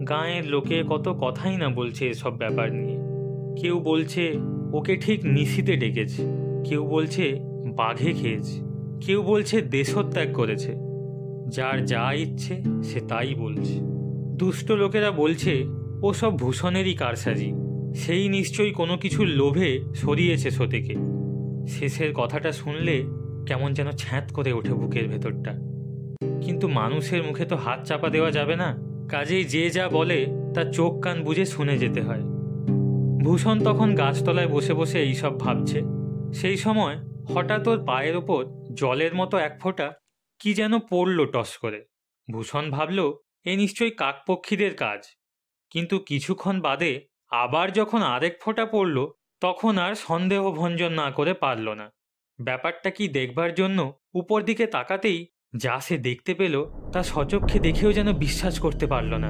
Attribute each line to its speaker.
Speaker 1: গাঁয়ের লোকে কত কথাই না বলছে এসব ব্যাপার নিয়ে। কেউ বলছে ওকে ঠিক নিশিতে ডেকেছে, কেউ বলছে বাঘে খেয়েছে, কেউ বলছে দেশত্যাগ করেছে। যার যা ইচ্ছে সে তাই বলছে। দুষ্ট লোকেরা বলছে ও সব ভূষণেরই কারসাজি, সেই নিশ্চয়ই কোনো কিছুর লোভে সরিয়েছে সতেকে। শেষের কথাটা শুনলে কেমন যেন ছ্যাঁত করে ওঠে বুকের ভেতরটা। কিন্তু মানুষের মুখে তো হাত চাপা দেওয়া যাবে না, কাজেই যে যা বলে তার চোখ কান বুঝে শুনে যেতে হয়। ভূষণ তখন গাছতলায় বসে বসে এইসব ভাবছে। সেই সময় হঠাৎ ওর পায়ের ওপর জলের মতো এক ফোঁটা কি যেন পড়ল টস করে। ভূষণ ভাবল এ নিশ্চয়ই কাকপক্ষীদের কাজ। কিন্তু কিছুক্ষণ বাদে আবার যখন আরেক ফোঁটা পড়ল, তখন আর সন্দেহভঞ্জন না করে পারল না। ব্যাপারটা কি দেখবার জন্য উপর দিকে তাকাতেই যা সে দেখতে পেল তা সচক্ষে দেখেও যেন বিশ্বাস করতে পারল না।